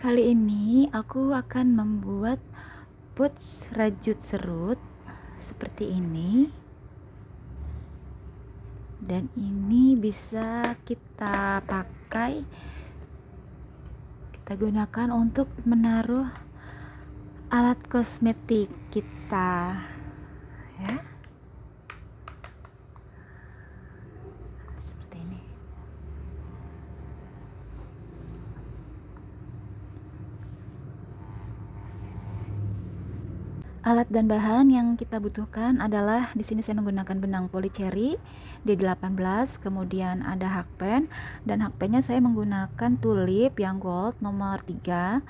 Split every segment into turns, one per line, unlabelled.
Kali ini aku akan membuat pouch rajut serut seperti ini. Dan ini bisa kita pakai, kita gunakan untuk menaruh alat kosmetik kita, ya. Seperti ini. Alat dan bahan yang kita butuhkan adalah, di sini saya menggunakan benang polycherry D18, kemudian ada hakpen, dan hakpennya saya menggunakan tulip yang gold nomor 3,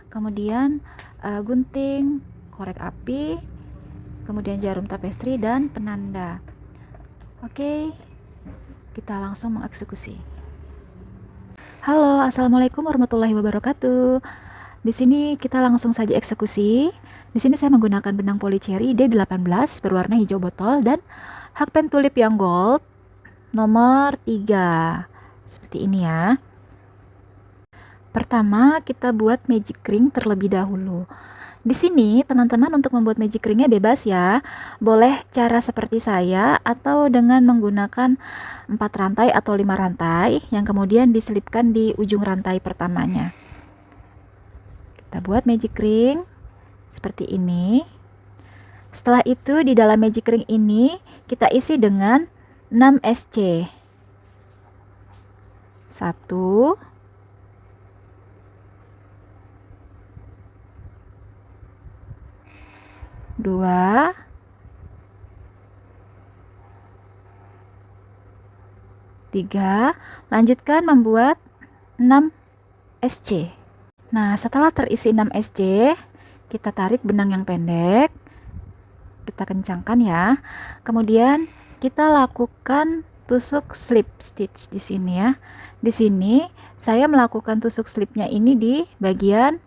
kemudian gunting, korek api, kemudian jarum tapestri dan penanda. Oke, kita langsung mengeksekusi. Halo, assalamualaikum warahmatullahi wabarakatuh. Di sini kita langsung saja eksekusi. Di sini saya menggunakan benang polycherry D18 berwarna hijau botol dan hakpen tulip yang gold nomor 3. Seperti ini ya. Pertama, kita buat magic ring terlebih dahulu. Di sini teman-teman untuk membuat magic ringnya bebas ya. Boleh cara seperti saya atau dengan menggunakan 4 rantai atau 5 rantai yang kemudian diselipkan di ujung rantai pertamanya. Kita buat magic ring seperti ini. Setelah itu di dalam magic ring ini kita isi dengan 6 SC. 1, 2, 3. Lanjutkan membuat 6 SC. Nah, setelah terisi 6 SC, kita tarik benang yang pendek, kita kencangkan ya. Kemudian kita lakukan tusuk slip stitch di sini ya. Di sini saya melakukan tusuk slipnya ini di bagian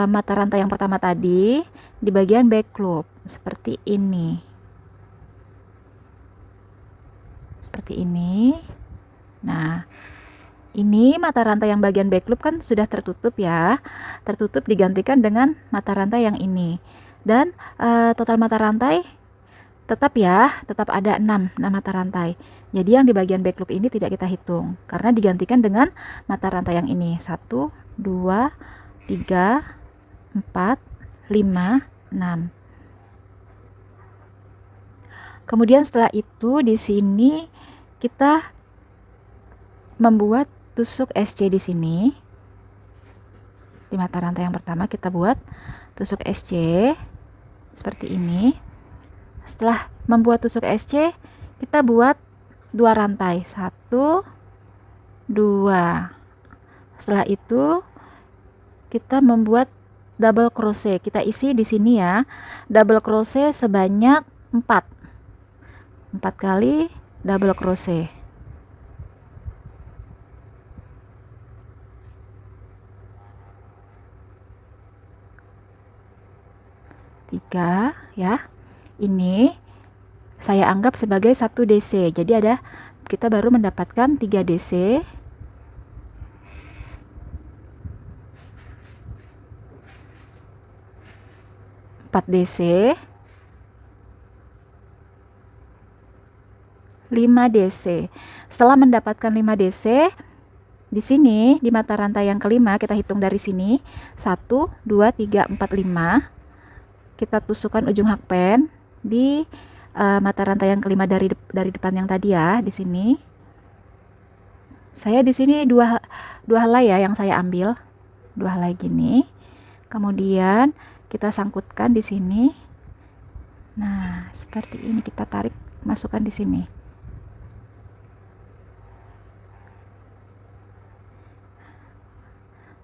mata rantai yang pertama tadi, di bagian back loop seperti ini. Seperti ini. Nah, ini mata rantai yang bagian back loop kan sudah tertutup ya. Tertutup digantikan dengan mata rantai yang ini. Dan total mata rantai tetap ya, tetap ada 6 mata rantai. Jadi yang di bagian back loop ini tidak kita hitung karena digantikan dengan mata rantai yang ini. 1, 2, 3, 4, 5, 6. Kemudian setelah itu di sini kita membuat tusuk SC di sini. Di mata rantai yang pertama kita buat tusuk SC seperti ini. Setelah membuat tusuk SC, kita buat 2 rantai. 1, 2. Setelah itu kita membuat double crochet. Kita isi di sini ya. Double crochet sebanyak 4. 4 kali double crochet. Tiga ya. Ini saya anggap sebagai 1 DC. Jadi kita baru mendapatkan 3 DC. 4 DC. 5 DC. Setelah mendapatkan 5 DC, di sini di mata rantai yang kelima kita hitung dari sini 1, 2, 3, 4, 5. Kita tusukkan ujung hakpen di mata rantai yang kelima dari depan yang tadi ya, di sini. Saya di sini dua helai ya yang saya ambil, 2 helai gini. Kemudian kita sangkutkan di sini. Nah, seperti ini kita tarik, masukkan di sini.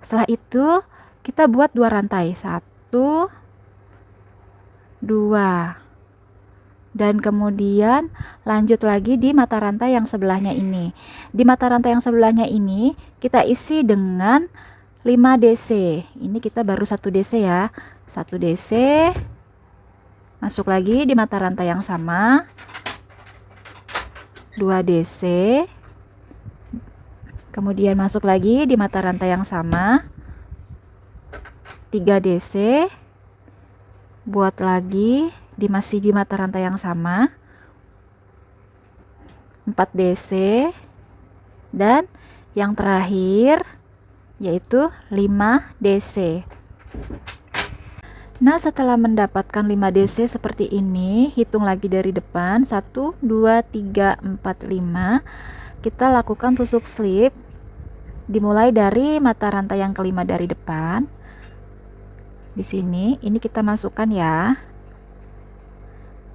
Setelah itu kita buat 2 rantai. 1, 2. Dan kemudian lanjut lagi di mata rantai yang sebelahnya ini. Di mata rantai yang sebelahnya ini kita isi dengan 5 DC. Ini kita baru 1 DC ya. 1 DC. Masuk lagi di mata rantai yang sama. 2 DC. Kemudian masuk lagi di mata rantai yang sama. 3 DC, buat lagi masih di mata rantai yang sama, 4 DC, dan yang terakhir yaitu 5 DC. Nah, setelah mendapatkan 5 DC seperti ini, hitung lagi dari depan, 1, 2, 3, 4, 5. Kita lakukan tusuk slip dimulai dari mata rantai yang kelima dari depan. Di sini, ini kita masukkan ya.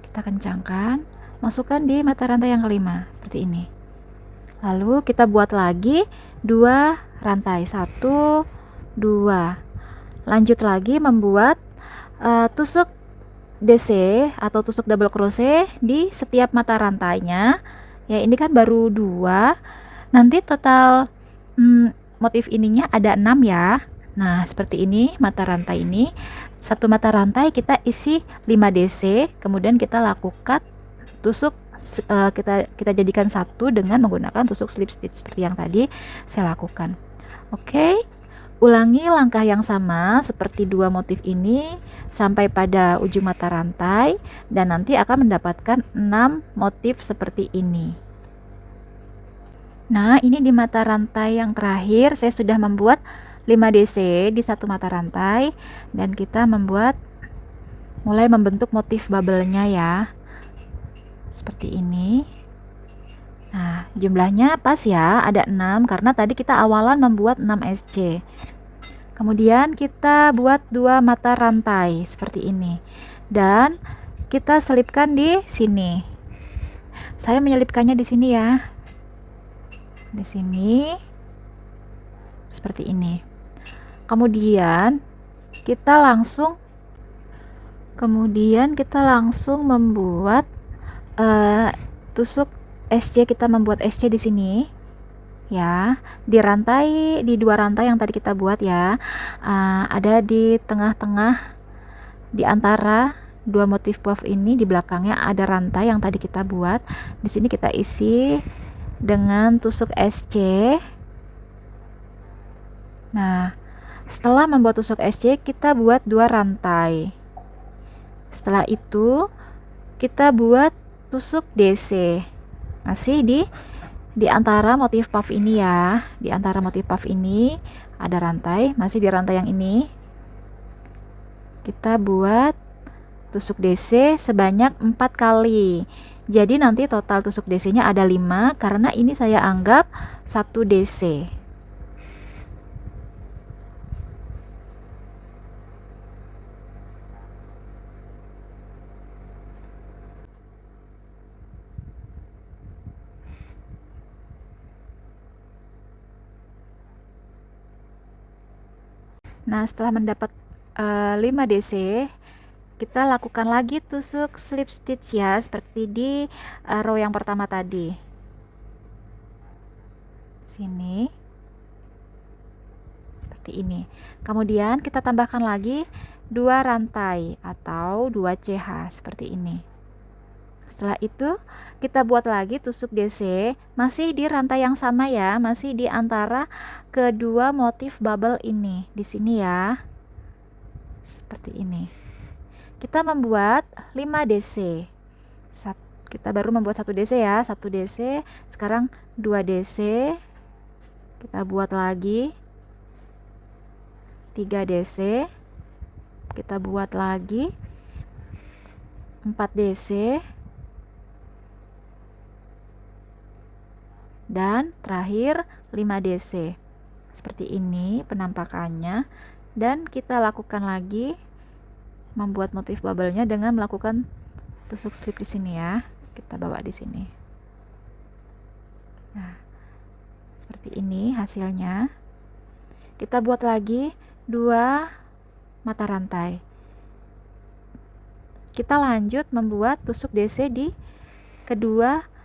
Kita kencangkan, masukkan di mata rantai yang kelima, seperti ini. Lalu kita buat lagi 2 rantai, 1, 2. Lanjut lagi membuat tusuk DC atau tusuk double crochet di setiap mata rantainya. Ya, ini kan baru 2. Nanti total motif ininya ada 6 ya. Nah, seperti ini mata rantai ini. Satu mata rantai kita isi 5 DC, kemudian kita lakukan tusuk kita jadikan satu dengan menggunakan tusuk slip stitch seperti yang tadi saya lakukan. Oke. Ulangi langkah yang sama seperti dua motif ini sampai pada ujung mata rantai dan nanti akan mendapatkan 6 motif seperti ini. Nah, ini di mata rantai yang terakhir saya sudah membuat 5 DC di satu mata rantai dan kita mulai membentuk motif bubble-nya ya. Seperti ini. Nah, jumlahnya pas ya, ada 6 karena tadi kita awalan membuat 6 SC. Kemudian kita buat 2 mata rantai seperti ini. Dan kita selipkan di sini. Saya menyelipkannya di sini ya. Di sini. Seperti ini. Kemudian kita langsung membuat tusuk SC. Kita membuat SC di sini ya, di dua rantai yang tadi kita buat ya. Ada di tengah-tengah di antara dua motif puff ini, di belakangnya ada rantai yang tadi kita buat. Di sini kita isi dengan tusuk SC. Nah, setelah membuat tusuk SC, kita buat 2 rantai. Setelah itu kita buat tusuk DC masih di antara motif puff ini ya. Di antara motif puff ini ada rantai, masih di rantai yang ini kita buat tusuk DC sebanyak 4 kali. Jadi nanti total tusuk DC nya ada 5 karena ini saya anggap 1 DC. Nah, setelah mendapat 5 DC, kita lakukan lagi tusuk slip stitch ya, seperti di row yang pertama tadi. Sini. Seperti ini. Kemudian kita tambahkan lagi 2 rantai atau 2 CH seperti ini. Setelah itu kita buat lagi tusuk DC masih di rantai yang sama ya, masih di antara kedua motif bubble ini di sini ya. Seperti ini. Kita membuat 5 DC. Kita baru membuat 1 DC ya, 1 DC. Sekarang 2 DC. Kita buat lagi 3 DC. Kita buat lagi 4 DC. Dan terakhir 5 DC. Seperti ini penampakannya. Dan kita lakukan lagi membuat motif bubble-nya dengan melakukan tusuk slip di sini ya. Kita bawa di sini. Nah, seperti ini hasilnya. Kita buat lagi 2 mata rantai. Kita lanjut membuat tusuk DC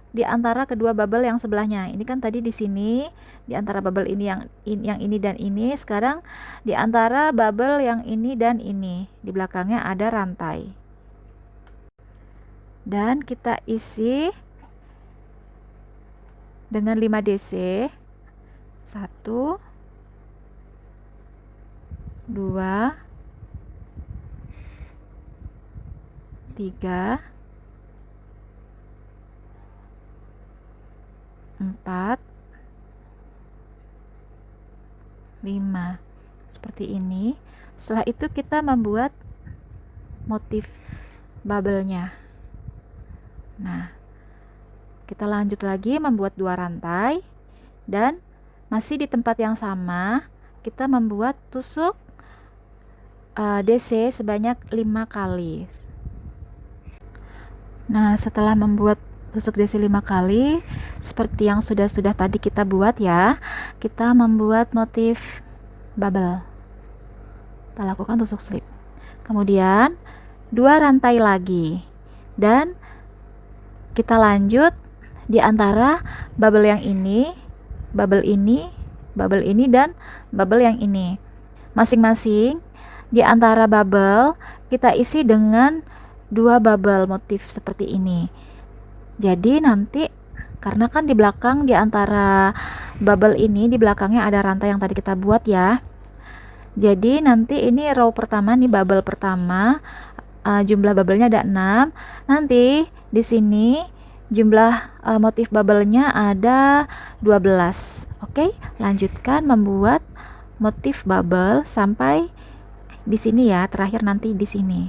di antara kedua bubble yang sebelahnya. Ini kan tadi di sini di antara bubble ini yang ini dan ini. Sekarang di antara bubble yang ini dan ini. Di belakangnya ada rantai. Dan kita isi dengan 5 DC. 1 2 3, 4, 5. Seperti ini. Setelah itu kita membuat motif bubble-nya. Nah, kita lanjut lagi membuat 2 rantai dan masih di tempat yang sama kita membuat tusuk DC sebanyak 5 kali. Nah, setelah membuat tusuk DC 5 kali seperti yang sudah tadi kita buat ya, kita membuat motif bubble. Kita lakukan tusuk slip. Kemudian 2 rantai lagi dan kita lanjut di antara bubble yang ini, bubble ini, bubble ini, dan bubble yang ini. Masing-masing di antara bubble kita isi dengan 2 bubble motif seperti ini. Jadi nanti karena kan di belakang di antara bubble ini di belakangnya ada rantai yang tadi kita buat ya. Jadi nanti ini row pertama nih, bubble pertama, jumlah bubble-nya ada 6. Nanti di sini jumlah motif bubble-nya ada 12. Oke, lanjutkan membuat motif bubble sampai di sini ya, terakhir nanti di sini.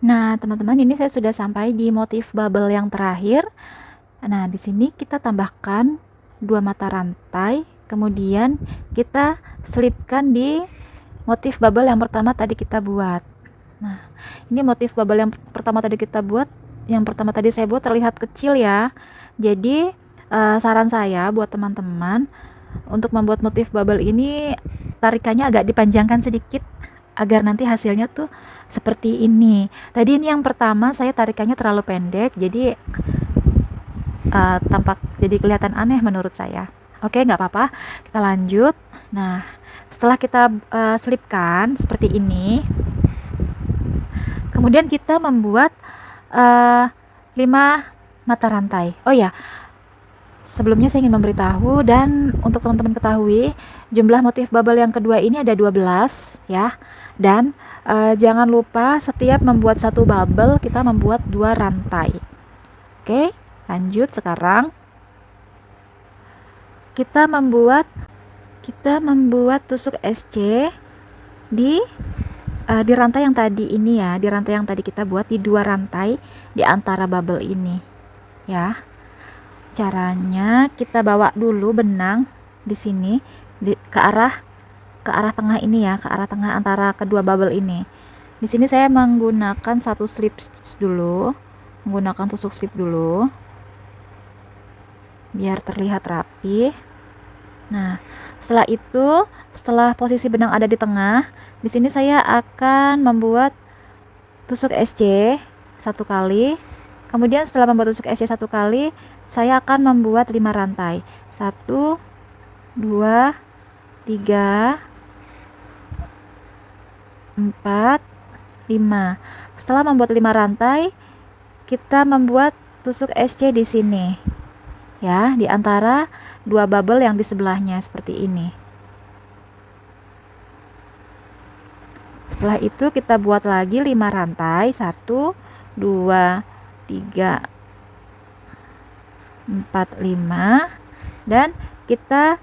Nah, teman-teman, ini saya sudah sampai di motif bubble yang terakhir. Nah, di sini kita tambahkan 2 mata rantai, kemudian kita selipkan di motif bubble yang pertama tadi kita buat. Nah, ini motif bubble yang pertama tadi kita buat, yang pertama tadi saya buat terlihat kecil ya. Jadi saran saya buat teman-teman untuk membuat motif bubble ini tarikannya agak dipanjangkan sedikit agar nanti hasilnya tuh seperti ini. Tadi ini yang pertama saya tarikannya terlalu pendek, jadi tampak jadi kelihatan aneh menurut saya. Oke, nggak apa-apa, kita lanjut. Nah, setelah kita selipkan seperti ini, kemudian kita membuat 5 mata rantai. Oh ya, sebelumnya saya ingin memberitahu dan untuk teman-teman ketahui, jumlah motif bubble yang kedua ini ada 12 ya. Dan jangan lupa setiap membuat satu bubble kita membuat 2 rantai. Oke, lanjut sekarang. Kita membuat tusuk SC di rantai yang tadi ini ya, di rantai yang tadi kita buat, di 2 rantai di antara bubble ini ya. Caranya kita bawa dulu benang di sini ke arah tengah ini ya, ke arah tengah antara kedua bubble ini. Di sini saya menggunakan satu slip stitch dulu, menggunakan tusuk slip dulu biar terlihat rapi. Nah, setelah itu, setelah posisi benang ada di tengah, di sini saya akan membuat tusuk SC 1 kali. Kemudian setelah membuat tusuk SC 1 kali, saya akan membuat 5 rantai. 1, 2, 3, 4, 5. Setelah membuat 5 rantai, kita membuat tusuk SC di sini. Ya, di antara 2 bubble yang di sebelahnya seperti ini. Setelah itu kita buat lagi 5 rantai. 1, 2, 3, 4, 5. Dan kita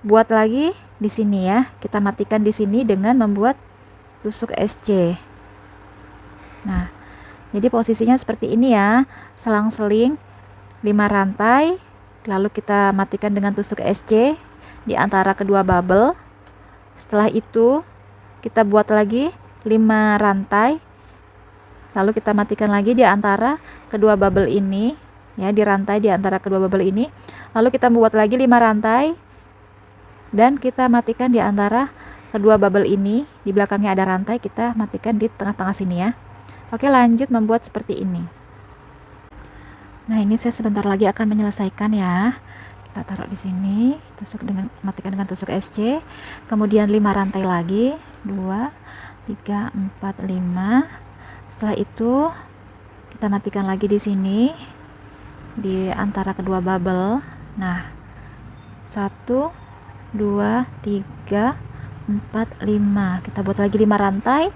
buat lagi di sini ya. Kita matikan di sini dengan membuat tusuk SC. Nah, jadi posisinya seperti ini ya. Selang-seling 5 rantai, lalu kita matikan dengan tusuk SC di antara kedua bubble. Setelah itu kita buat lagi 5 rantai, lalu kita matikan lagi di antara kedua bubble ini ya, di rantai di antara kedua bubble ini. Lalu kita buat lagi 5 rantai dan kita matikan di antara kedua bubble ini. Di belakangnya ada rantai, kita matikan di tengah-tengah sini ya. Oke, lanjut membuat seperti ini. Nah, ini saya sebentar lagi akan menyelesaikan ya. Kita taruh di sini, matikan dengan tusuk SC. Kemudian 5 rantai lagi, 2, 3, 4, 5. Setelah itu kita matikan lagi di sini di antara kedua bubble. Nah, 1, 2, 3, 4, 5. Kita buat lagi 5 rantai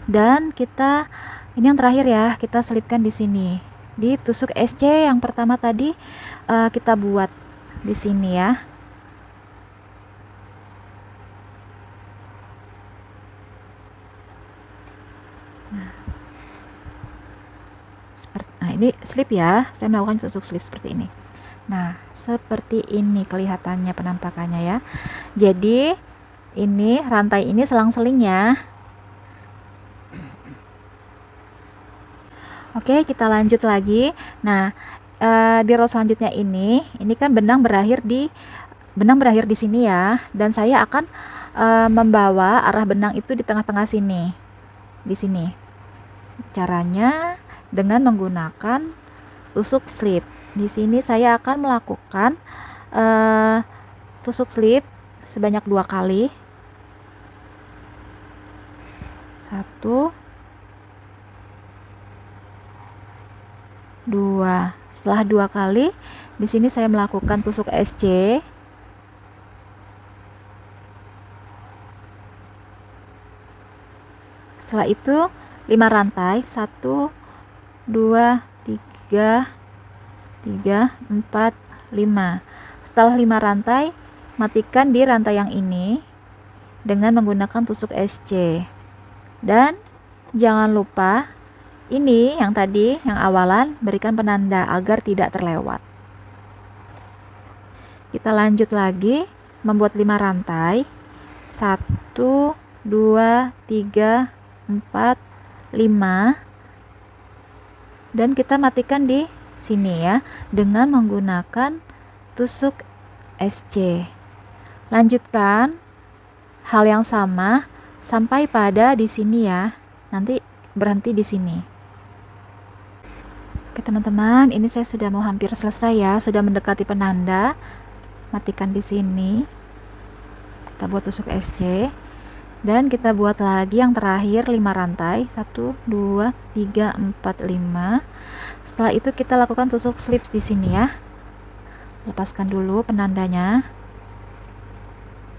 Dan kita, ini yang terakhir ya, kita selipkan di sini. Di tusuk SC yang pertama tadi kita buat di sini ya. Nah, ini slip ya. Saya melakukan tusuk slip seperti ini. Nah, seperti ini kelihatannya penampakannya ya. Jadi, ini rantai ini selang-seling ya. Oke, kita lanjut lagi. Nah, di row selanjutnya ini kan benang berakhir di sini ya, dan saya akan membawa arah benang itu di tengah-tengah sini, di sini. Caranya dengan menggunakan tusuk slip. Di sini saya akan melakukan tusuk slip sebanyak 2 kali. 1, 2. Setelah 2 kali, di sini saya melakukan tusuk SC. Setelah itu 5 rantai, 1, 2, 3, 4, 5. Setelah 5 rantai, matikan di rantai yang ini dengan menggunakan tusuk SC. Dan jangan lupa ini yang tadi, yang awalan, berikan penanda agar tidak terlewat. Kita lanjut lagi membuat 5 rantai. 1, 2, 3, 4, 5. Dan kita matikan di sini ya, dengan menggunakan tusuk SC. Lanjutkan hal yang sama sampai pada di sini ya. Nanti berhenti di sini. Oke teman-teman, ini saya sudah mau hampir selesai ya, sudah mendekati penanda. Matikan di sini. Kita buat tusuk SC. Dan kita buat lagi yang terakhir 5 rantai. 1, 2, 3, 4, 5. Setelah itu kita lakukan tusuk slip di sini ya. Lepaskan dulu penandanya.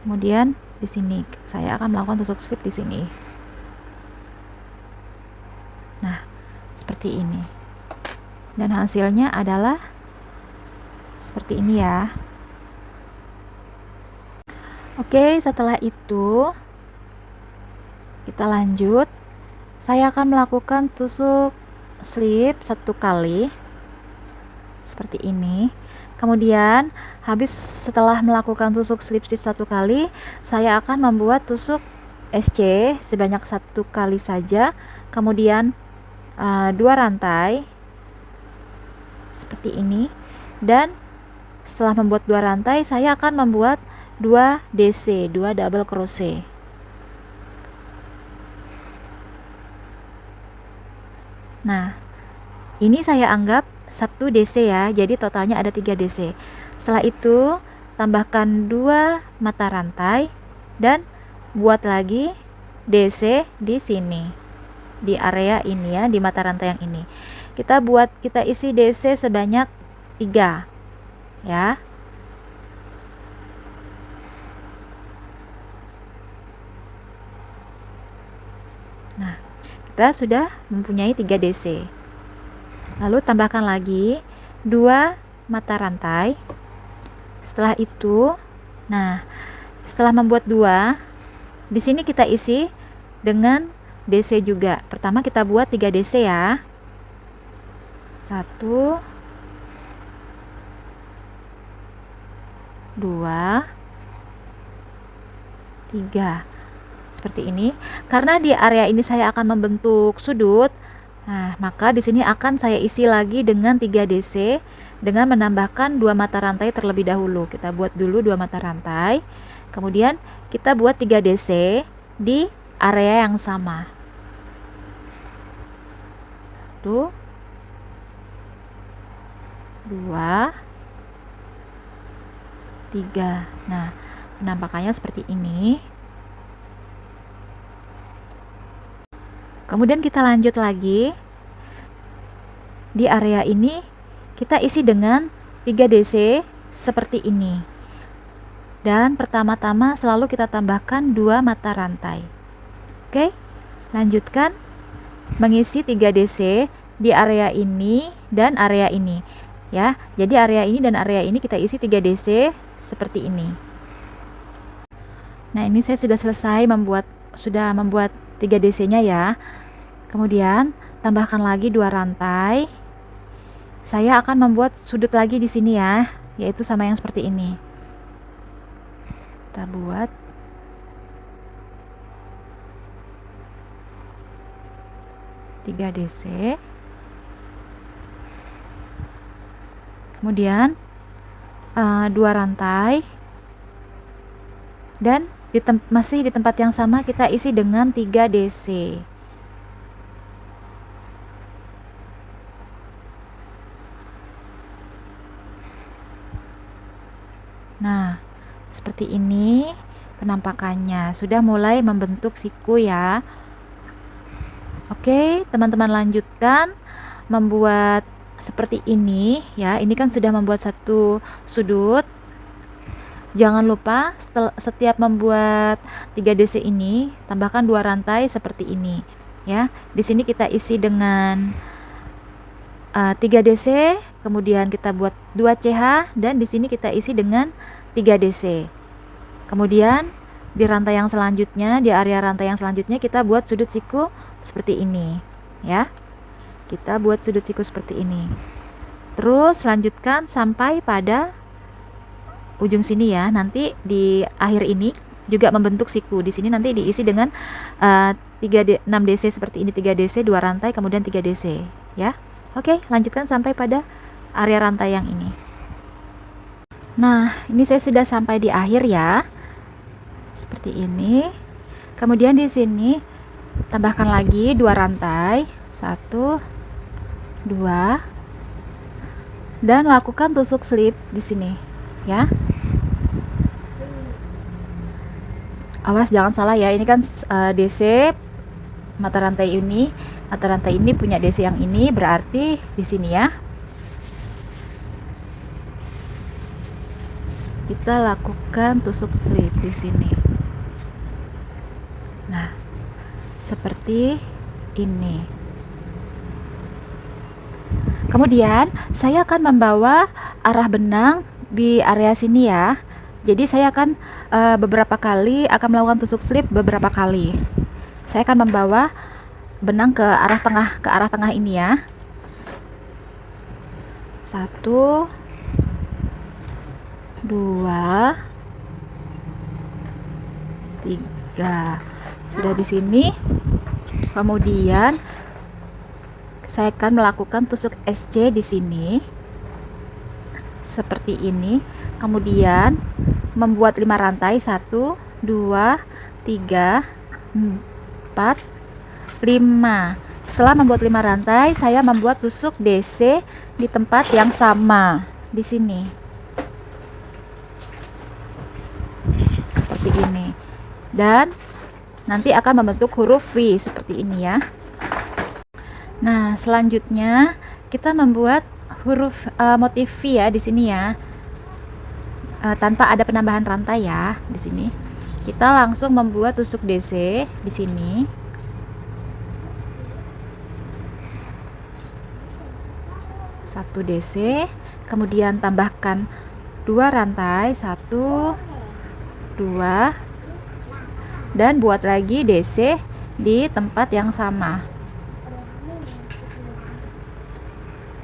Kemudian di sini saya akan melakukan tusuk slip di sini. Nah, seperti ini. Dan hasilnya adalah seperti ini ya. Oke, setelah itu kita lanjut. Saya akan melakukan tusuk slip 1 kali seperti ini. Kemudian setelah melakukan tusuk slip 1 kali, saya akan membuat tusuk SC sebanyak 1 kali saja. Kemudian 2 rantai seperti ini. Dan setelah membuat 2 rantai, saya akan membuat 2 DC, 2 double crochet. Nah, ini saya anggap 1 DC ya, jadi totalnya ada 3 DC. Setelah itu tambahkan 2 mata rantai dan buat lagi DC di sini, di area ini ya, di mata rantai yang ini. Kita isi DC sebanyak 3 ya. Nah, kita sudah mempunyai 3 DC. Lalu tambahkan lagi 2 mata rantai. Setelah itu, nah, setelah membuat 2, di sini kita isi dengan DC juga. Pertama kita buat 3 DC ya. 1, 2, 3. Seperti ini. Karena di area ini saya akan membentuk sudut, nah, maka di sini akan saya isi lagi dengan 3 DC dengan menambahkan 2 mata rantai terlebih dahulu. Kita buat dulu 2 mata rantai. Kemudian kita buat 3 DC di area yang sama. 1, 2, 3. Nah, penampakannya seperti ini. Kemudian kita lanjut lagi. Di area ini kita isi dengan 3 DC seperti ini. Dan pertama-tama selalu kita tambahkan 2 mata rantai. Oke? Lanjutkan mengisi 3 DC di area ini dan area ini ya. Jadi area ini dan area ini kita isi 3 DC seperti ini. Nah, ini saya sudah selesai membuat 3 DC-nya ya. Kemudian tambahkan lagi 2 rantai. Saya akan membuat sudut lagi di sini ya, yaitu sama yang seperti ini. Kita buat tiga DC. Kemudian 2 rantai, dan masih di tempat yang sama kita isi dengan 3 DC. Nah, seperti ini penampakannya. Sudah mulai membentuk siku ya. Oke, teman-teman lanjutkan membuat seperti ini ya. Ini kan sudah membuat satu sudut. Jangan lupa setiap membuat 3 DC ini tambahkan 2 rantai seperti ini ya. Di sini kita isi dengan 3 DC, kemudian kita buat 2 CH, dan di sini kita isi dengan 3 DC. Kemudian di rantai yang selanjutnya, di area rantai yang selanjutnya kita buat sudut siku seperti ini ya. Kita buat sudut siku seperti ini. Terus lanjutkan sampai pada ujung sini ya. Nanti di akhir ini juga membentuk siku. Di sini nanti diisi dengan 6 DC seperti ini, 3 DC, 2 rantai, kemudian 3 DC ya. Oke, lanjutkan sampai pada area rantai yang ini. Nah, ini saya sudah sampai di akhir ya. Seperti ini. Kemudian di sini tambahkan lagi 2 rantai, 1, 2, dan lakukan tusuk slip di sini ya. Awas jangan salah ya, ini kan DC mata rantai ini, punya DC yang ini, berarti di sini ya kita lakukan tusuk slip di sini. Nah, seperti ini. Kemudian saya akan membawa arah benang di area sini ya. Jadi saya akan beberapa kali akan melakukan tusuk slip beberapa kali. Saya akan membawa benang ke arah tengah ini ya. 1, 2, 3. Sudah di sini. Kemudian saya akan melakukan tusuk SC di sini seperti ini. Kemudian membuat 5 rantai, 1, 2, 3, 4, 5. Setelah membuat 5 rantai, saya membuat tusuk DC di tempat yang sama di sini. Seperti ini. Dan nanti akan membentuk huruf V seperti ini ya. Nah, selanjutnya kita membuat huruf motif V ya di sini ya. Tanpa ada penambahan rantai ya di sini. Kita langsung membuat tusuk DC di sini. Satu DC, kemudian tambahkan 2 rantai, 1, 2, dan buat lagi DC di tempat yang sama.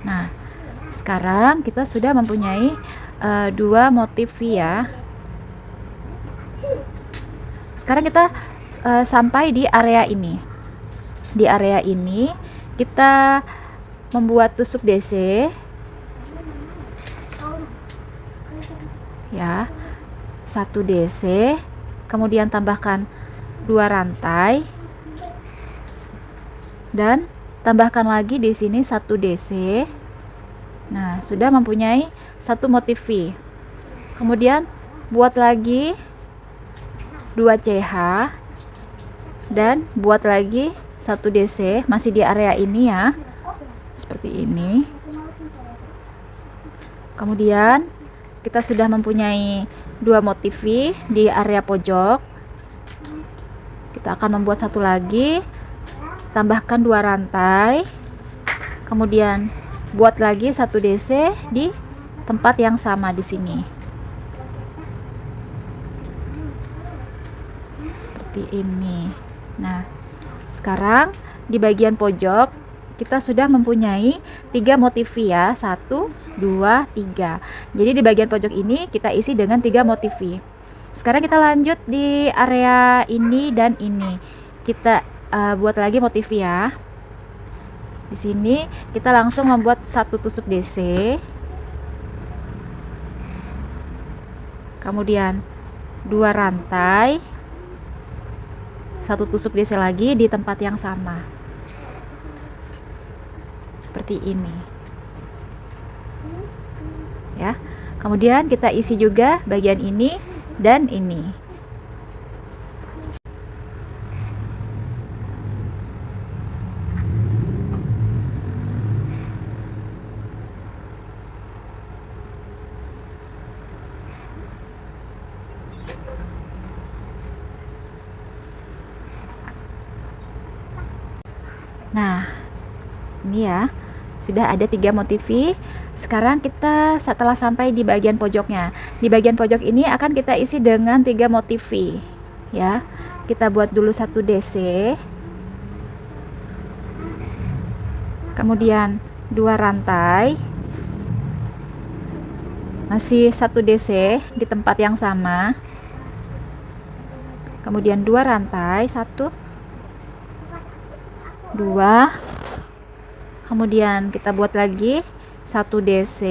Nah, sekarang kita sudah mempunyai 2 motif V ya. Sekarang kita sampai di area ini. Di area ini kita membuat tusuk DC ya. 1 DC, kemudian tambahkan 2 rantai, dan tambahkan lagi di sini 1 DC. Nah, sudah mempunyai 1 motif V. Kemudian buat lagi 2 CH dan buat lagi 1 DC, masih di area ini ya. Seperti ini. Kemudian kita sudah mempunyai 2 motif V di area pojok. Kita akan membuat satu lagi, tambahkan 2 rantai, kemudian buat lagi 1 DC di tempat yang sama di sini. Seperti ini. Nah, sekarang di bagian pojok kita sudah mempunyai 3 motifi ya, 1, 2, 3. Jadi di bagian pojok ini kita isi dengan 3 motifi. Sekarang kita lanjut di area ini dan ini. Kita buat lagi motifi ya. Di sini kita langsung membuat 1 tusuk DC. Kemudian 2 rantai. 1 tusuk DC lagi di tempat yang sama. Seperti ini ya. Kemudian kita isi juga bagian ini dan ini. Nah, ini ya, sudah ada 3 motifi. Sekarang kita setelah sampai di bagian pojoknya, di bagian pojok ini akan kita isi dengan 3 motifi ya. Kita buat dulu 1 DC, kemudian 2 rantai, masih 1 DC di tempat yang sama, kemudian 2 rantai, 1, 2, kemudian kita buat lagi 1 DC,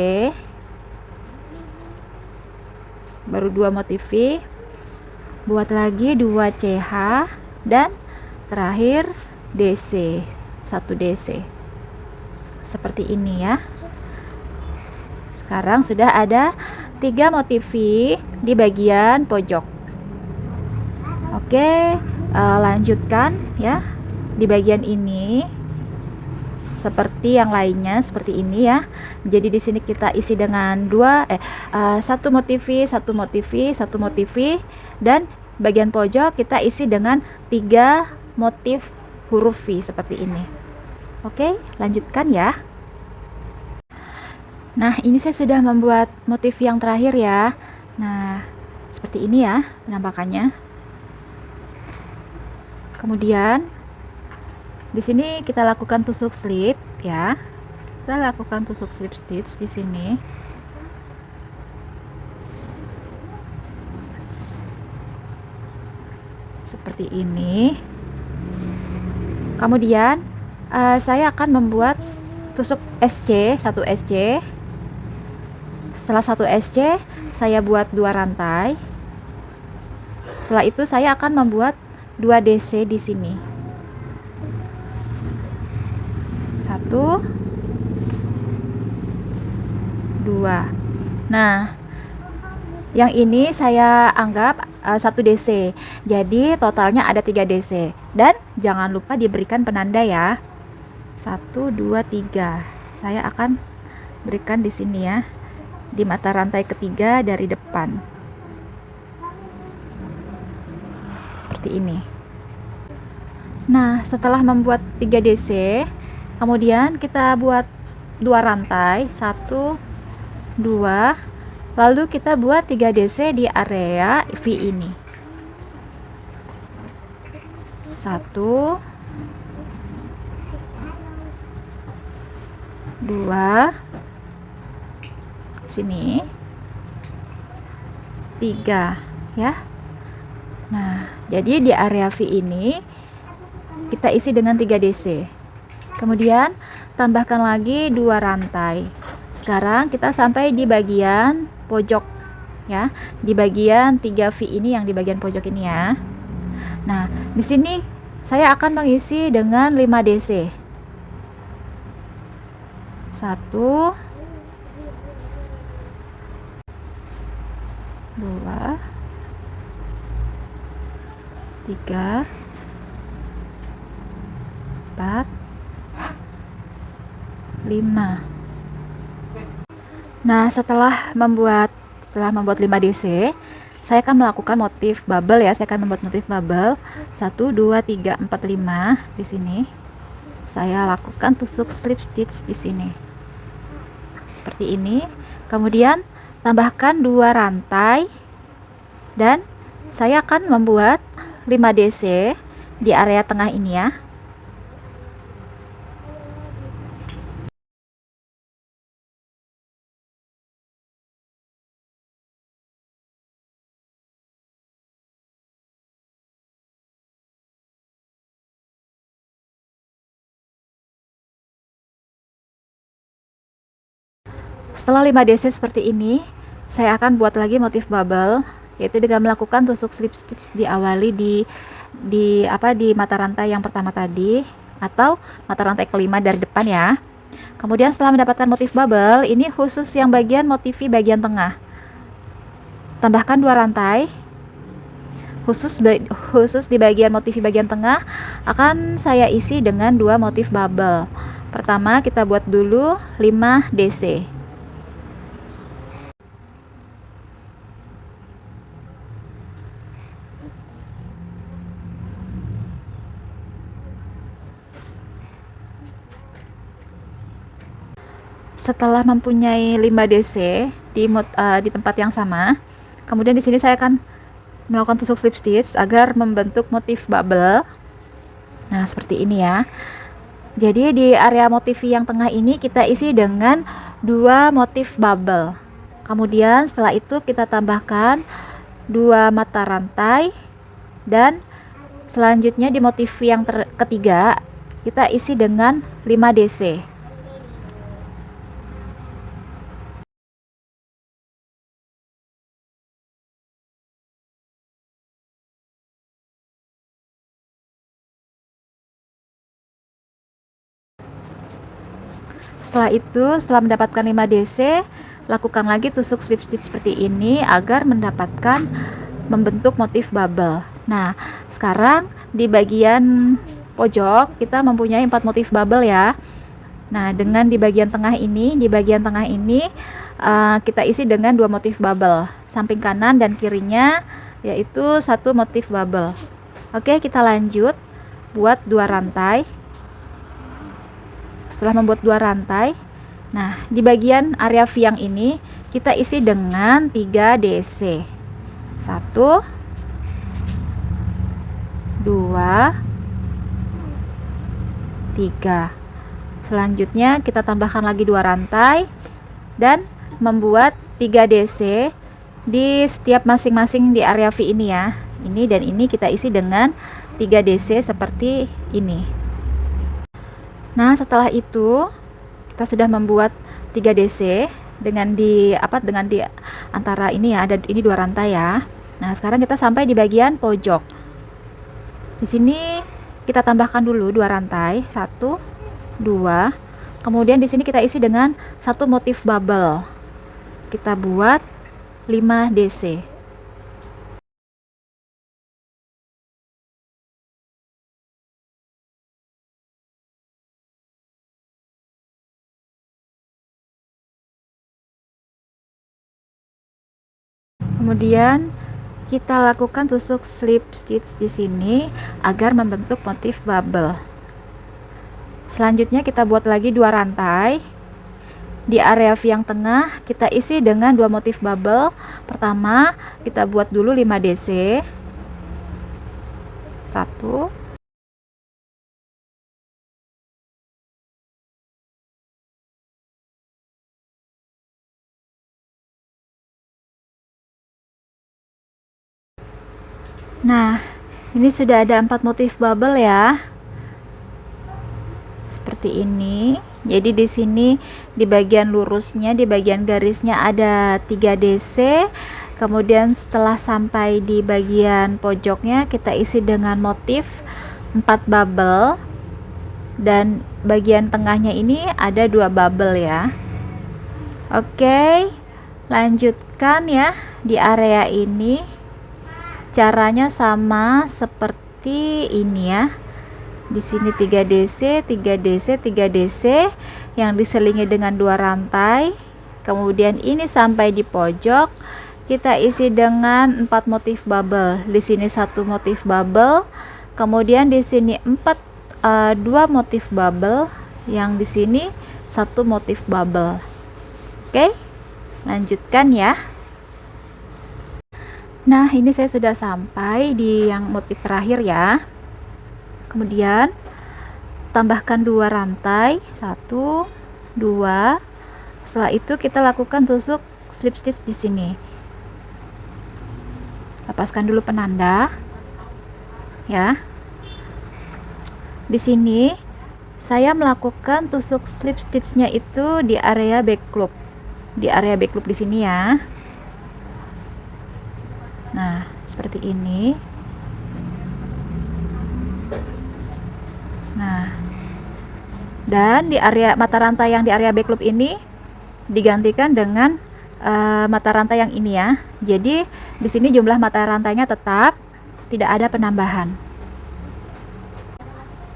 baru 2 motifi, buat lagi 2 CH, dan terakhir DC, 1 DC. Seperti ini ya. Sekarang sudah ada 3 motifi di bagian pojok. Oke, lanjutkan ya di bagian ini. Seperti yang lainnya, seperti ini ya. Jadi di sini kita isi dengan 1 motifi, 1 motifi, 1 motifi, dan bagian pojok kita isi dengan 3 motif huruf V seperti ini. Oke, lanjutkan ya. Nah, ini saya sudah membuat motif yang terakhir ya. Nah, seperti ini ya penampakannya. Kemudian di sini kita lakukan tusuk slip ya. Kita lakukan tusuk slip stitch di sini. Seperti ini. Kemudian saya akan membuat tusuk SC, 1 SC. Setelah 1 SC, saya buat 2 rantai. Setelah itu saya akan membuat 2 DC di sini. 1, 2. Nah, yang ini saya anggap 1 DC. Jadi totalnya ada 3 DC. Dan jangan lupa diberikan penanda ya. 1, 2, 3. Saya akan berikan di sini ya, di mata rantai ketiga dari depan. Seperti ini. Nah, setelah membuat 3 DC, kemudian kita buat 2 rantai, 1, 2, lalu kita buat 3 DC di area V ini. 1, 2, sini, 3 ya. Nah, jadi di area V ini kita isi dengan 3 DC. Kemudian tambahkan lagi 2 rantai. Sekarang kita sampai di bagian pojok ya, di bagian 3 V ini yang di bagian pojok ini ya. Nah, di sini saya akan mengisi dengan 5 DC. 1, 2, 3, 4, 5. Nah, setelah membuat 5 DC, saya akan melakukan motif bubble ya. Saya akan membuat motif bubble 1, 2, 3, 4, 5 di sini. saya lakukan tusuk slip stitch di sini seperti ini. Kemudian tambahkan 2 rantai dan saya akan membuat 5 DC di area tengah ini ya. Setelah 5 DC seperti ini, saya akan buat lagi motif bubble, yaitu dengan melakukan tusuk slip stitch diawali di mata rantai yang pertama tadi atau mata rantai kelima dari depan ya. Kemudian setelah mendapatkan motif bubble, ini khusus yang bagian motifi bagian tengah. Tambahkan 2 rantai. Khusus di bagian motifi bagian tengah akan saya isi dengan 2 motif bubble. Pertama kita buat dulu 5 DC. Setelah mempunyai 5 DC di tempat yang sama, kemudian di sini saya akan melakukan tusuk slip stitch agar membentuk motif bubble. Nah, seperti ini ya. Jadi di area motif yang tengah ini kita isi dengan 2 motif bubble. Kemudian setelah itu kita tambahkan 2 mata rantai dan selanjutnya di motif yang ketiga kita isi dengan 5 DC. Setelah itu, setelah mendapatkan 5 DC, lakukan lagi tusuk slip stitch seperti ini agar membentuk motif bubble. Nah, sekarang di bagian pojok kita mempunyai 4 motif bubble ya. Nah, dengan di bagian tengah ini, kita isi dengan 2 motif bubble, samping kanan dan kirinya yaitu 1 motif bubble. Oke, kita lanjut buat 2 rantai. Setelah membuat 2 rantai, nah di bagian area V yang ini kita isi dengan 3 DC. 1 2 3. Selanjutnya kita tambahkan lagi 2 rantai dan membuat 3 DC di setiap masing-masing di area V ini ya. Ini dan ini kita isi dengan 3 DC seperti ini. Nah, setelah itu kita sudah membuat 3 DC dengan di antara ini ya, ada ini 2 rantai ya. Nah, sekarang kita sampai di bagian pojok. Di sini kita tambahkan dulu 2 rantai, 1 2. Kemudian di sini kita isi dengan 1 motif bubble. Kita buat 5 DC. Kemudian kita lakukan tusuk slip stitch di sini agar membentuk motif bubble. Selanjutnya kita buat lagi 2 rantai. Di area V yang tengah kita isi dengan 2 motif bubble. Pertama, kita buat dulu 5 DC. 1 Nah, ini sudah ada 4 motif bubble ya. Seperti ini. Jadi di sini di bagian lurusnya, di bagian garisnya ada 3 DC. Kemudian setelah sampai di bagian pojoknya kita isi dengan motif 4 bubble. Dan bagian tengahnya ini ada 2 bubble ya. Oke, lanjutkan ya di area ini. Caranya sama seperti ini ya. Di sini 3 DC, 3 DC, 3 DC yang diselingi dengan 2 rantai. Kemudian ini sampai di pojok kita isi dengan 4 motif bubble. Di sini 1 motif bubble. Kemudian di sini 4 2 motif bubble, yang di sini 1 motif bubble. Oke, lanjutkan ya. Nah, ini saya sudah sampai di yang motif terakhir ya. Kemudian tambahkan 2 rantai, 1, 2. Setelah itu kita lakukan tusuk slip stitch di sini. Lepaskan dulu penanda ya. Di sini saya melakukan tusuk slip stitchnya itu di area back loop. Di area back loop di sini ya. Nah, seperti ini. Nah, dan di area mata rantai yang di area back loop ini digantikan dengan mata rantai yang ini ya. Jadi di sini jumlah mata rantainya tetap, tidak ada penambahan.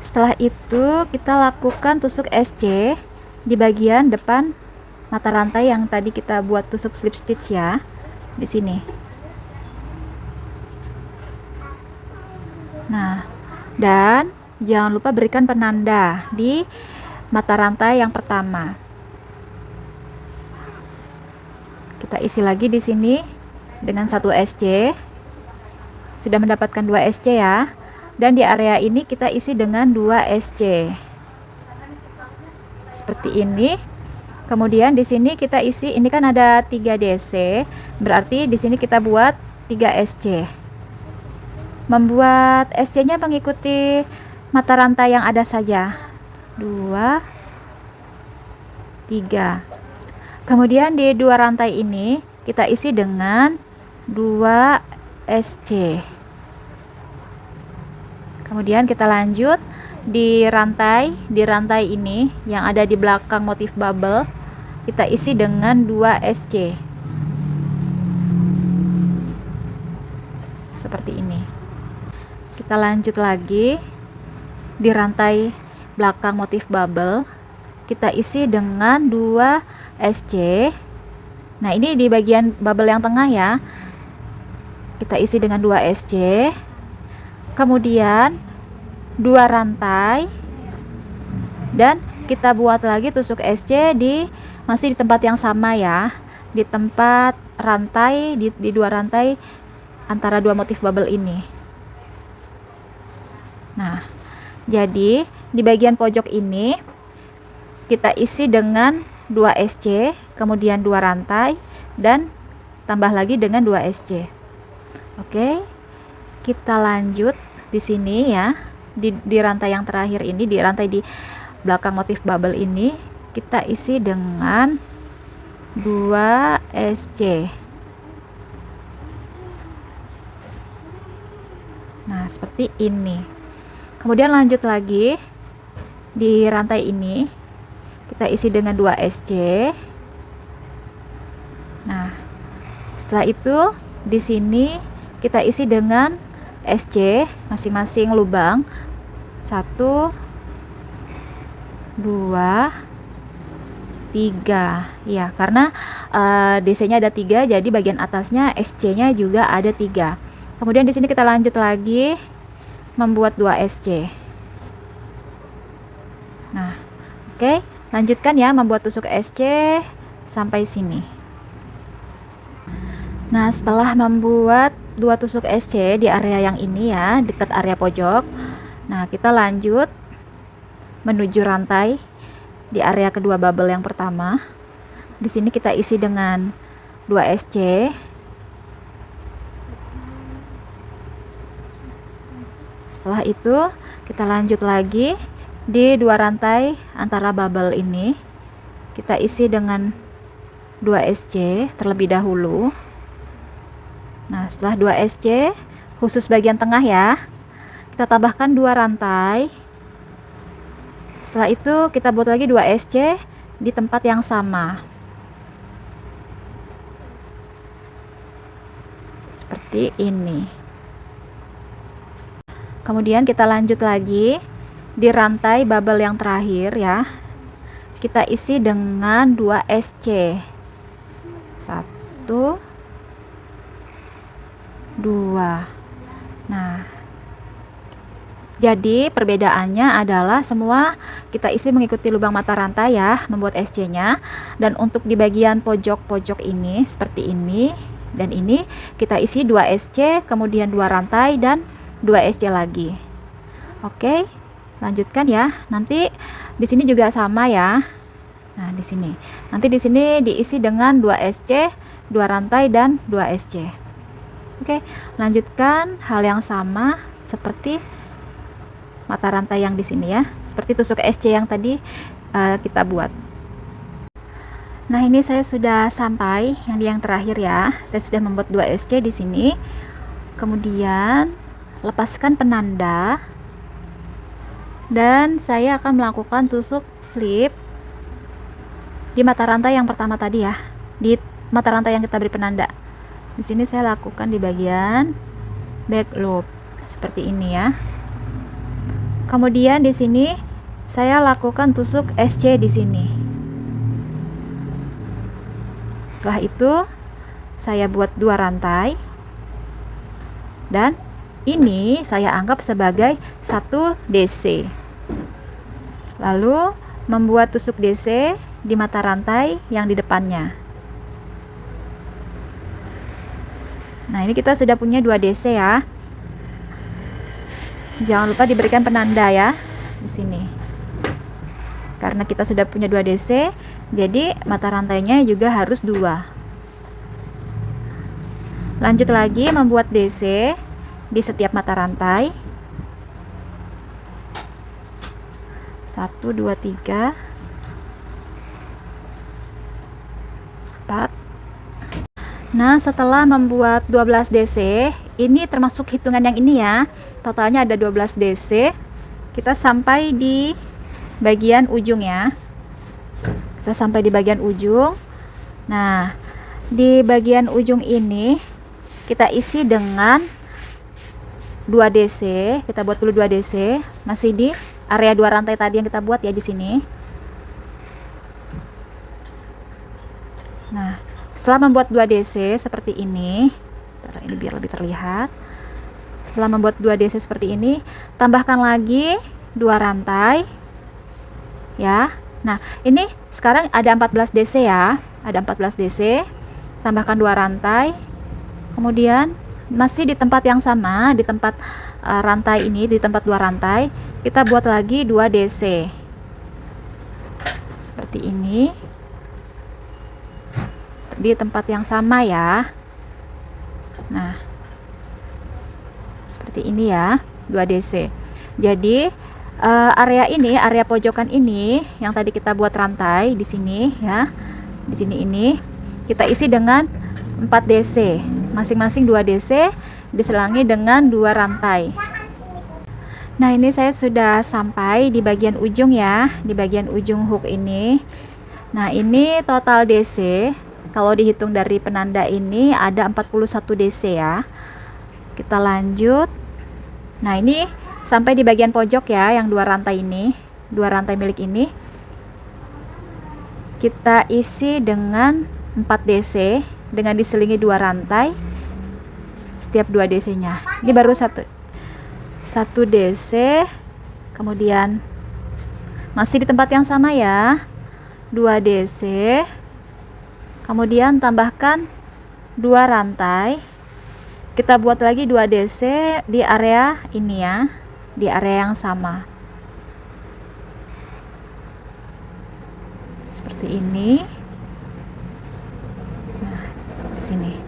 Setelah itu kita lakukan tusuk SC di bagian depan mata rantai yang tadi kita buat tusuk slip stitch ya, di sini. Nah, dan jangan lupa berikan penanda di mata rantai yang pertama. Kita isi lagi di sini dengan 1 SC. Sudah mendapatkan 2 SC ya. Dan di area ini kita isi dengan 2 SC. Seperti ini. Kemudian di sini kita isi, ini kan ada 3 DC, berarti di sini kita buat 3 SC. Membuat SC-nya mengikuti mata rantai yang ada saja. 2, 3. Kemudian di 2 rantai ini kita isi dengan 2 SC. Kemudian kita lanjut di rantai ini yang ada di belakang motif bubble, kita isi dengan 2 SC. Seperti ini. Kita lanjut lagi di rantai belakang motif bubble, kita isi dengan 2 SC. Nah, ini di bagian bubble yang tengah ya. Kita isi dengan 2 SC. Kemudian 2 rantai dan kita buat lagi tusuk SC masih di tempat yang sama ya, di tempat rantai di 2 rantai antara 2 motif bubble ini. Nah, jadi di bagian pojok ini kita isi dengan 2 SC, kemudian 2 rantai dan tambah lagi dengan 2 SC. Oke, kita lanjut di sini ya, di rantai yang terakhir ini, di rantai di belakang motif bubble ini kita isi dengan 2 SC. Nah, seperti ini. Kemudian lanjut lagi di rantai ini kita isi dengan 2 SC. Nah, setelah itu di sini kita isi dengan SC masing-masing lubang 1, 2, 3 ya, karena DC nya ada 3, jadi bagian atasnya SC nya juga ada 3. Kemudian di sini kita lanjut lagi membuat 2 SC. Nah, oke, lanjutkan ya membuat tusuk SC sampai sini. Nah, setelah membuat 2 tusuk SC di area yang ini ya, dekat area pojok. Nah, kita lanjut menuju rantai di area kedua bubble yang pertama. Di sini kita isi dengan 2 SC. Setelah itu kita lanjut lagi di 2 rantai antara bubble ini. Kita isi dengan 2 SC terlebih dahulu. Nah, setelah 2 SC khusus bagian tengah ya, kita tambahkan 2 rantai. Setelah itu kita buat lagi 2 SC di tempat yang sama. Seperti ini. Kemudian kita lanjut lagi di rantai bubble yang terakhir ya. Kita isi dengan 2 SC. 1, 2. Nah, Jadi perbedaannya adalah semua kita isi mengikuti lubang mata rantai ya, membuat SC-nya. Dan untuk di bagian pojok-pojok ini seperti ini dan ini kita isi 2 SC, kemudian 2 rantai dan 2 SC lagi. Oke, lanjutkan ya. Nanti di sini juga sama ya. Nah, di sini. Nanti di sini diisi dengan 2 SC, 2 rantai dan 2 SC. Oke, lanjutkan hal yang sama seperti mata rantai yang di sini ya, seperti tusuk SC yang tadi kita buat. Nah, ini saya sudah sampai yang terakhir ya. Saya sudah membuat 2 SC di sini. Kemudian lepaskan penanda dan saya akan melakukan tusuk slip di mata rantai yang pertama tadi ya, di mata rantai yang kita beri penanda. Di sini saya lakukan di bagian back loop seperti ini ya. Kemudian di sini saya lakukan tusuk SC di sini. Setelah itu saya buat 2 rantai dan ini saya anggap sebagai 1 DC. Lalu membuat tusuk DC di mata rantai yang di depannya. Nah, ini kita sudah punya 2 DC ya. Jangan lupa diberikan penanda ya di sini. Karena kita sudah punya 2 DC, jadi mata rantainya juga harus 2. Lanjut lagi membuat DC di setiap mata rantai. 1 2 3 4. Nah, setelah membuat 12 DC, ini termasuk hitungan yang ini ya. Totalnya ada 12 DC. Kita sampai di bagian ujung ya. Kita sampai di bagian ujung. Nah, di bagian ujung ini kita isi dengan 2 DC. Kita buat dulu 2 DC, masih di area 2 rantai tadi yang kita buat ya di sini. Nah, setelah membuat 2 DC seperti ini biar lebih terlihat. Setelah membuat 2 DC seperti ini, tambahkan lagi 2 rantai ya. Nah, ini sekarang ada 14 DC ya. Ada 14 DC. Tambahkan 2 rantai. Kemudian masih di tempat yang sama, di tempat rantai ini, di tempat 2 rantai, kita buat lagi 2 DC. Seperti ini. Di tempat yang sama ya. Nah, seperti ini ya, 2 DC. Jadi area ini, area pojokan ini yang tadi kita buat rantai di sini ya. Di sini ini kita isi dengan 4 DC. Masing-masing 2 DC diselangi dengan 2 rantai. Nah, ini saya sudah sampai di bagian ujung ya, di bagian ujung hook ini. Nah, ini total DC. Kalau dihitung dari penanda ini ada 41 DC ya. Kita lanjut. Nah, ini sampai di bagian pojok ya, yang 2 rantai ini, 2 rantai milik ini. Kita isi dengan 4 DC dengan diselingi 2 rantai setiap 2 DC-nya. Ini baru 1 DC. Kemudian masih di tempat yang sama ya. 2 DC. Kemudian tambahkan 2 rantai. Kita buat lagi 2 DC di area ini ya, di area yang sama. Seperti ini. Nah, di sini.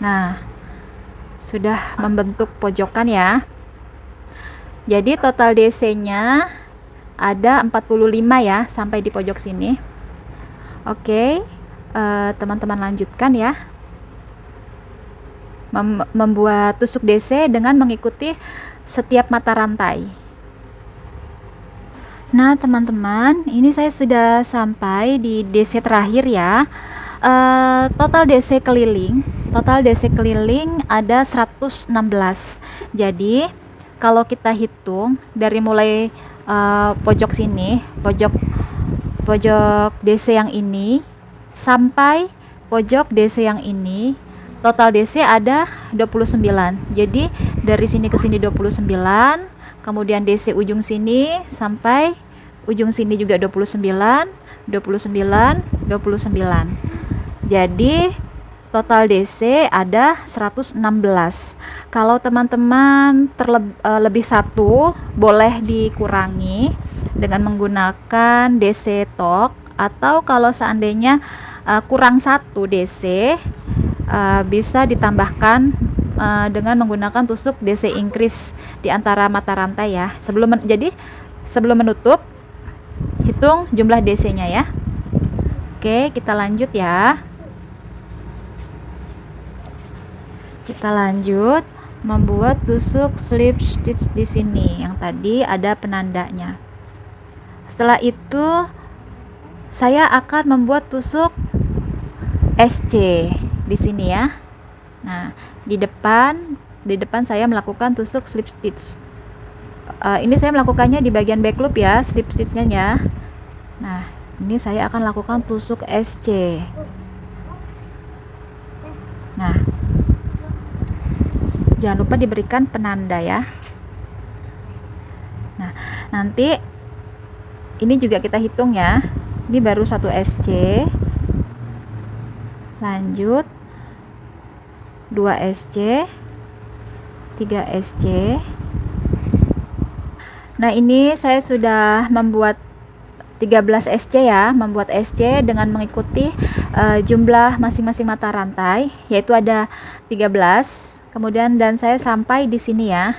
Nah, sudah membentuk pojokan ya. Jadi total DC-nya ada 45 ya sampai di pojok sini. Oke, teman-teman lanjutkan ya. Membuat tusuk DC dengan mengikuti setiap mata rantai. Nah, teman-teman, ini saya sudah sampai di DC terakhir ya. Total DC keliling ada 116. Jadi, kalau kita hitung dari mulai pojok sini, pojok DC yang ini sampai pojok DC yang ini, total DC ada 29. Jadi dari sini ke sini 29, kemudian DC ujung sini sampai ujung sini juga 29, 29, 29. Jadi total DC ada 116. Kalau teman-teman lebih satu, boleh dikurangi dengan menggunakan DC Talk, atau kalau seandainya kurang satu DC, bisa ditambahkan dengan menggunakan tusuk DC increase di antara mata rantai ya. Jadi sebelum menutup, hitung jumlah DC-nya ya. Oke, kita lanjut ya. Kita lanjut membuat tusuk slip stitch di sini yang tadi ada penandanya. Setelah itu saya akan membuat tusuk SC di sini ya. Nah, di depan saya melakukan tusuk slip stitch. Ini saya melakukannya di bagian back loop ya, slip stitchnya ya. Nah, ini saya akan lakukan tusuk SC. Nah, jangan lupa diberikan penanda ya. Nah, nanti ini juga kita hitung ya. Ini baru 1 SC. Lanjut 2 SC, 3 SC. Nah, ini saya sudah membuat 13 SC ya, membuat SC dengan mengikuti jumlah masing-masing mata rantai, yaitu ada 13. Kemudian dan saya sampai di sini ya,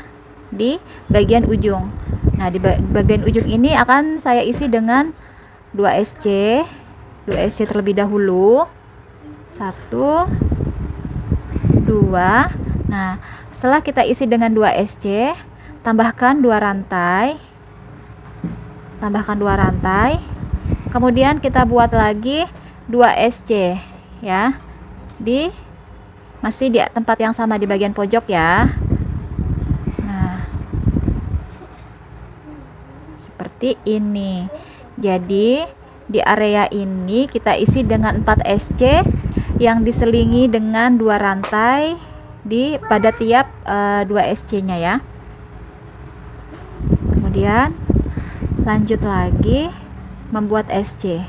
di bagian ujung. Nah, di bagian ujung ini akan saya isi dengan 2 SC. 2 SC terlebih dahulu. 1 2. Nah, setelah kita isi dengan 2 SC, tambahkan 2 rantai. Tambahkan 2 rantai. Kemudian kita buat lagi 2 SC ya. Masih di tempat yang sama di bagian pojok ya. Nah, seperti ini. Jadi di area ini kita isi dengan 4 SC yang diselingi dengan 2 rantai pada tiap 2 SC nya ya. Kemudian lanjut lagi membuat SC.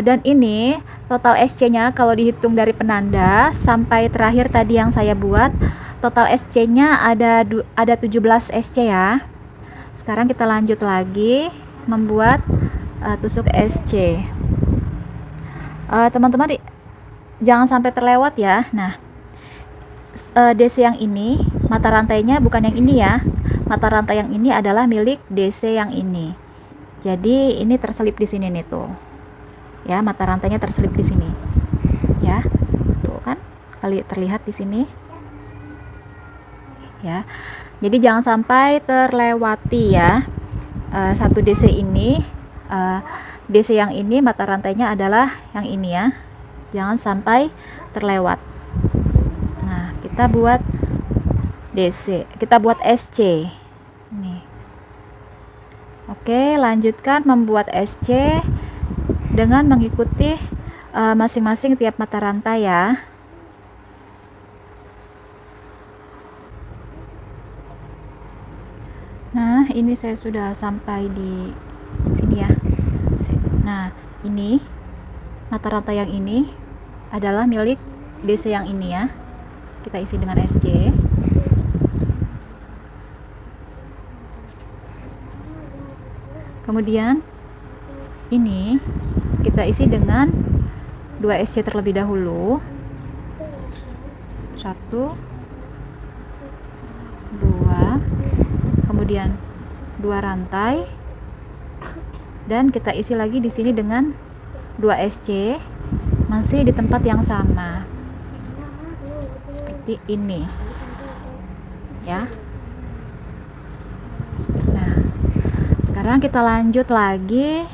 Dan ini total SC nya kalau dihitung dari penanda sampai terakhir tadi yang saya buat, total SC nya ada 17 SC ya. Sekarang kita lanjut lagi membuat tusuk SC. Teman-teman jangan sampai terlewat ya. Nah, DC yang ini, mata rantainya bukan yang ini ya. Mata rantai yang ini adalah milik DC yang ini. Jadi ini terselip di sini nih tuh. Ya, mata rantainya terselip di sini. Ya. Tuh kan? Terlihat di sini. Ya. Jadi jangan sampai terlewati ya. Satu DC ini, DC yang ini mata rantainya adalah yang ini ya. Jangan sampai terlewat. Nah, kita buat DC, kita buat SC. Nih. Oke, lanjutkan membuat SC dengan mengikuti masing-masing tiap mata rantai ya. Nah, ini saya sudah sampai di sini ya. Nah, ini mata rantai yang ini adalah milik DC yang ini ya. Kita isi dengan SC. Kemudian ini kita isi dengan 2 SC terlebih dahulu. 1 2, kemudian 2 rantai, dan kita isi lagi di sini dengan 2 SC masih di tempat yang sama seperti ini ya. Nah, sekarang kita lanjut lagi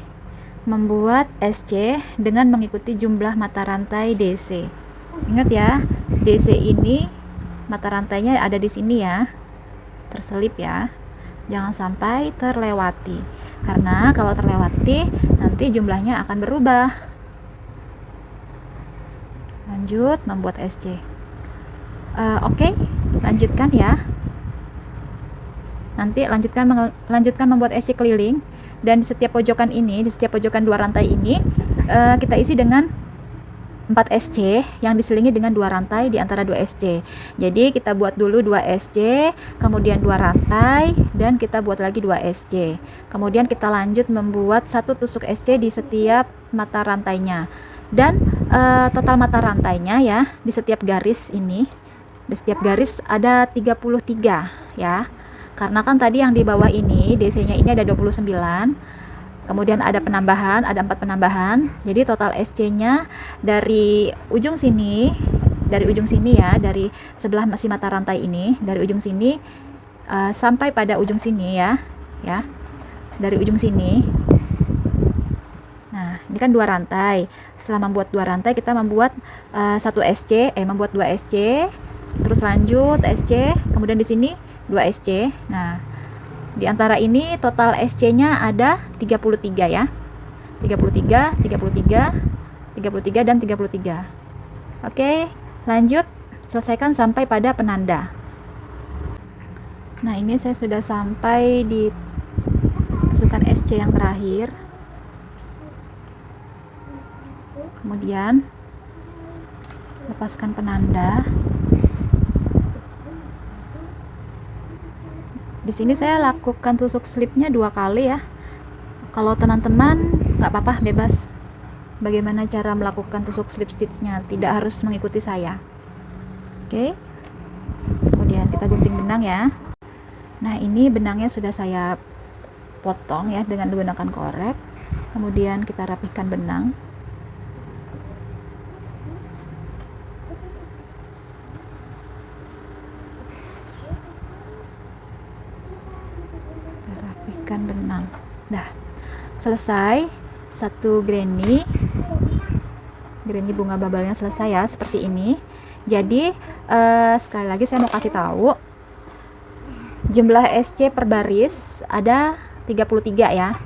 membuat SC dengan mengikuti jumlah mata rantai DC. Ingat ya, DC ini mata rantainya ada di sini ya, terselip ya. Jangan sampai terlewati, karena kalau terlewati nanti jumlahnya akan berubah. lanjut membuat SC. Oke, lanjutkan ya. Nanti lanjutkan membuat SC keliling, dan di setiap pojokan ini, di setiap pojokan 2 rantai ini kita isi dengan 4 SC yang diselingi dengan 2 rantai di antara 2 SC. Jadi kita buat dulu 2 SC, kemudian 2 rantai, dan kita buat lagi 2 SC. Kemudian kita lanjut membuat 1 tusuk SC di setiap mata rantainya. Dan total mata rantainya ya, di setiap garis ini, di setiap garis ada 33 ya. Karena kan tadi yang di bawah ini DC-nya ini ada 29. Kemudian ada penambahan, ada 4 penambahan. Jadi total SC-nya dari ujung sini, ya, dari sebelah si mata rantai ini, dari ujung sini sampai pada ujung sini ya. Dari ujung sini. Nah, ini kan 2 rantai. Setelah membuat 2 rantai, kita membuat 1 SC, membuat 2 SC, terus lanjut SC, kemudian di sini 2 SC. Nah, di antara ini total SC-nya ada 33 ya. 33, 33, 33 dan 33. Oke, lanjut selesaikan sampai pada penanda. Nah, ini saya sudah sampai di tusukan SC yang terakhir. Kemudian lepaskan penanda. Di sini saya lakukan tusuk slipnya 2 kali ya. Kalau teman-teman nggak apa-apa, bebas bagaimana cara melakukan tusuk slip stitchnya, tidak harus mengikuti saya. Oke, kemudian kita gunting benang ya. Nah, ini benangnya sudah saya potong ya dengan menggunakan korek. Kemudian kita rapihkan benang. Benang. Dah selesai satu granny bunga babalnya selesai ya, seperti ini. Jadi sekali lagi saya mau kasih tahu jumlah SC per baris ada 33 ya.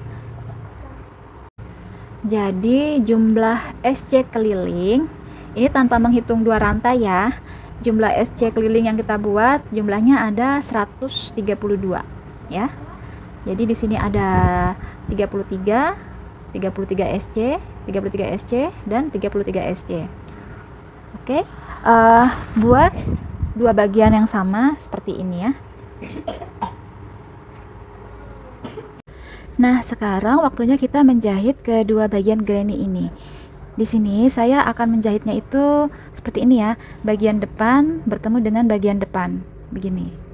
Jadi jumlah SC keliling ini tanpa menghitung 2 rantai ya. Jumlah SC keliling yang kita buat jumlahnya ada 132 ya. Jadi di sini ada 33 SC, 33 SC dan 33 SC. Oke. Buat 2 bagian yang sama seperti ini ya. Nah, sekarang waktunya kita menjahit kedua bagian granny ini. Di sini saya akan menjahitnya itu seperti ini ya. Bagian depan bertemu dengan bagian depan. Begini.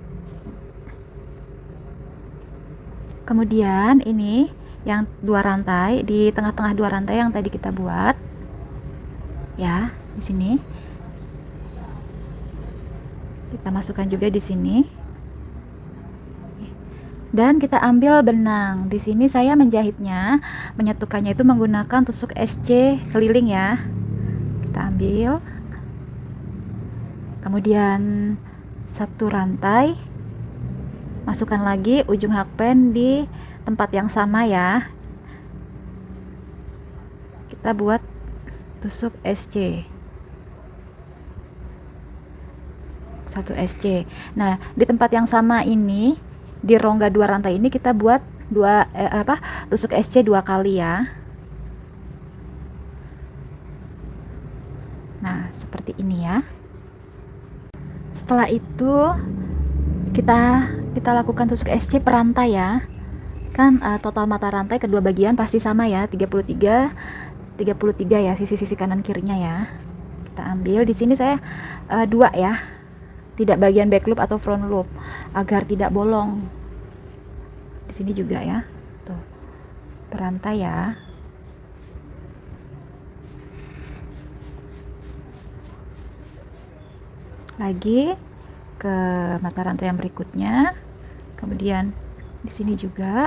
Kemudian ini yang 2 rantai, di tengah-tengah 2 rantai yang tadi kita buat ya, di sini kita masukkan juga di sini, dan kita ambil benang. Di sini saya menjahitnya, menyatukannya itu menggunakan tusuk SC keliling ya. Kita ambil, kemudian 1 rantai, masukkan lagi ujung hakpen di tempat yang sama ya. Kita buat tusuk SC, 1 SC. Nah, di tempat yang sama ini, di rongga 2 rantai ini kita buat tusuk SC 2 kali ya. Nah, seperti ini ya. Setelah itu kita lakukan tusuk SC per rantai ya. Kan total mata rantai kedua bagian pasti sama ya, 33 ya, sisi-sisi kanan kirinya ya. Kita ambil di sini saya 2 ya. Tidak bagian back loop atau front loop agar tidak bolong. Di sini juga ya. Tuh. Per rantai ya. Lagi ke mata rantai yang berikutnya, kemudian di sini juga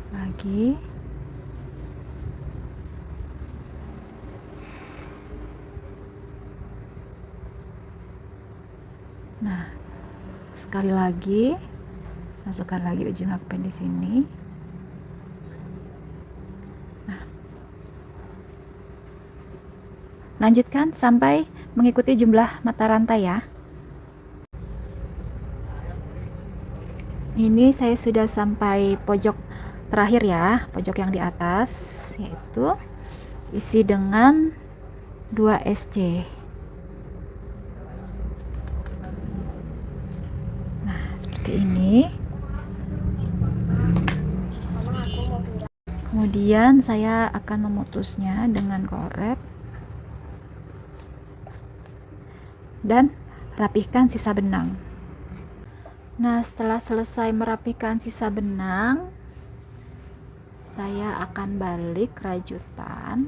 lagi, nah sekali lagi masukkan lagi ujung hakpen di sini. Lanjutkan sampai mengikuti jumlah mata rantai ya. Ini saya sudah sampai pojok terakhir ya, pojok yang di atas, yaitu isi dengan 2 SC. Nah, seperti ini. Kemudian saya akan memutusnya dengan korek dan rapihkan sisa benang. Nah, setelah selesai merapikan sisa benang, saya akan balik rajutan